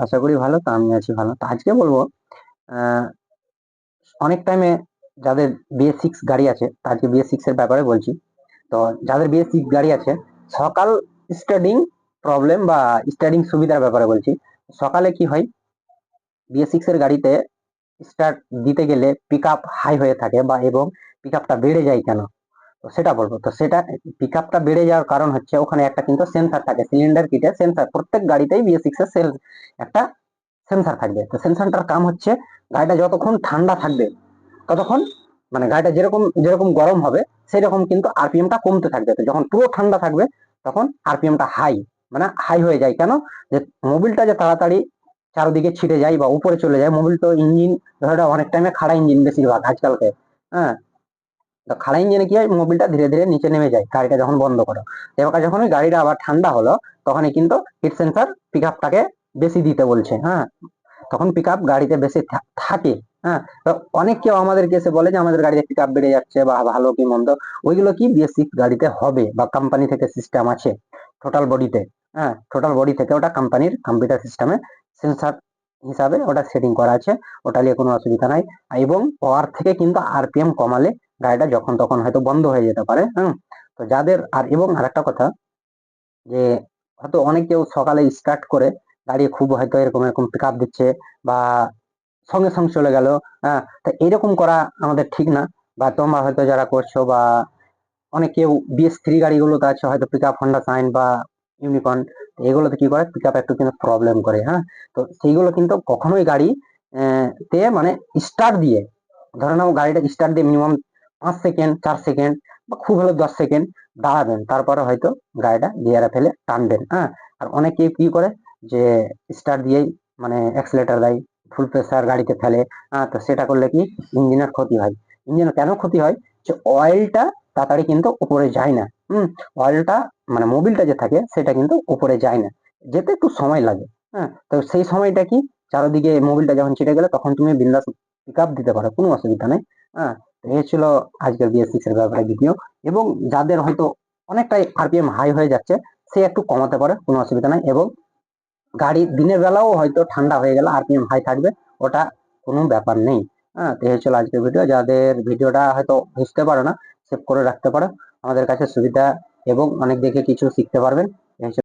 আশা করি ভালো। তো আমি আছি ভালো। তো আজকে বলবো আহ, অনেক টাইমে যাদের BS6 গাড়ি আছে, তো আজকে BS6 এর ব্যাপারে বলছি। তো যাদের BS6 গাড়ি আছে, সকাল স্টার্টিং প্রবলেম বা স্টার্টিং সুবিধার ব্যাপারে বলছি। সকালে কি হয়, BS6 এর গাড়িতে স্টার্ট দিতে গেলে পিক আপ হাই হয়ে থাকে বা এবং পিক আপটা বেড়ে যায় কেন, তো সেটা বলবো। তো সেটা পিক আপটা বেড়ে যাওয়ার কারণ হচ্ছে ওখানে একটা কিন্তু সেন্সার থাকে, সিলিন্ডার কিটে সেন্সার প্রত্যেক গাড়িতেই BS6 এর একটা সেন্সার থাকবে। তো সেন্সারটার কাম হচ্ছে গাড়িটা যতক্ষণ ঠান্ডা থাকবে ততক্ষণ, মানে গাড়িটা যেরকম যেরকম গরম হবে সেই রকম কিন্তু আরপিএমটা কমতে থাকবে। তো যখন পুরো ঠান্ডা থাকবে তখন আরপিএমটা হাই, মানে হাই হয়ে যায় কেন, যে মোবিলটা যে তাড়াতাড়ি চারদিকে ছিটে যায় বা উপরে চলে যায়। মোবিল তো ইঞ্জিন ধরো অনেক টাইমে খাড়া ইঞ্জিন বেশিরভাগ আজকালকে, হ্যাঁ। তো খাড়া ইঞ্জিনে কি হয়, মোবিলটা ধীরে ধীরে নিচে নেমে যায় গাড়িটা যখন বন্ধ করো। এবার যখন ওই গাড়িটা আবার ঠান্ডা হলো তখনই কিন্তু হিট সেন্সার পিক আপটাকে বেশি দিতে বলছে, হ্যাঁ। তখন পিক আপ গাড়িতে বেশি থাকে, হ্যাঁ। তো অনেক কেউ আমাদেরকে এসে বলে যে আমাদের গাড়িতে পিক আপ বেড়ে যাচ্ছে বা ভালো কি মন্দ। ওইগুলো কি BS6 গাড়িতে হবে বা কোম্পানি থেকে সিস্টেম আছে টোটাল বডিতে, হ্যাঁ। টোটাল বডি থেকে ওটা কোম্পানির কম্পিউটার সিস্টেমে সেন্সার হিসাবে ওটা সেটিং করা আছে। ওটা নিয়ে কোনো অসুবিধা নাই। এবং পাওয়ার থেকে কিন্তু আরপিএম কমালে গাড়িটা যখন তখন হয়তো বন্ধ হয়ে যেতে পারে, হ্যাঁ। তো যাদের আর এবং আরেকটা কথা, যে হয়তো অনেক কেউ সকালে স্টার্ট করে গাড়ি খুব হয়তো এরকম এরকম পিক আপ দিচ্ছে বা সঙ্গে সঙ্গে চলে গেল, হ্যাঁ। তো এরকম করা আমাদের ঠিক না। বা তোমরা হয়তো যারা করছো বা অনেক কেউ BS3 গাড়িগুলোতে আছে হয়তো পিক আপ হন্ডা সাইন বা ইউনিকর্ন, এগুলোতে কি করে পিক আপ একটু কিন্তু প্রবলেম করে, হ্যাঁ। তো সেইগুলো কিন্তু কখনোই গাড়ি তে মানে স্টার্ট দিয়ে, ধরে নাও গাড়িটা স্টার্ট দিয়ে মিনিমাম 5 সেকেন্ড 4 সেকেন্ড বা খুব হলে 10 সেকেন্ড দাঁড়াবেন, তারপরে হয়তো গাড়িটা গিয়ারে ফেলে টানবেন, হ্যাঁ। আর অনেকে কি করে যে স্টার্ট দিয়েই মানে অ্যাক্সিলেটার দেয়, ফুল প্রেসার গাড়িতে ফেলে, হ্যাঁ। তো সেটা করলে কি ইঞ্জিনের ক্ষতি হয়। ইঞ্জিনের কেন ক্ষতি হয়, যে অয়েলটা তাড়াতাড়ি কিন্তু উপরে যায় না, অয়েলটা মানে মোবিলটা যে থাকে সেটা কিন্তু উপরে যায় না, যেতে একটু সময় লাগে, হ্যাঁ। তো সেই সময়টা কি, চারদিকে মোবিলটা যখন ছিটে গেলে তখন তুমি বিন্দাস পিক আপ দিতে পারো, কোনো অসুবিধা নেই, হ্যাঁ। তো এই ছিল আজকের BS6 এর ব্যাপারে ভিডিও। এবং যাদের হয়তো অনেকটাই আরপিএম হাই হয়ে যাচ্ছে সে একটু কমাতে পারে, কোনো অসুবিধা নাই। এবং গাড়ি দিনের বেলাও হয়তো ঠান্ডা হয়ে গেলে আরপিএম হাই থাকবে, ওটা কোনো ব্যাপার নেই, হ্যাঁ। তো এই ছিল আজকের ভিডিও। যাদের ভিডিওটা হয়তো বুঝতে পারো না, সেভ করে রাখতে পারো, আমাদের কাছে সুবিধা এবং অনেক দেখে কিছু শিখতে পারবেন। এই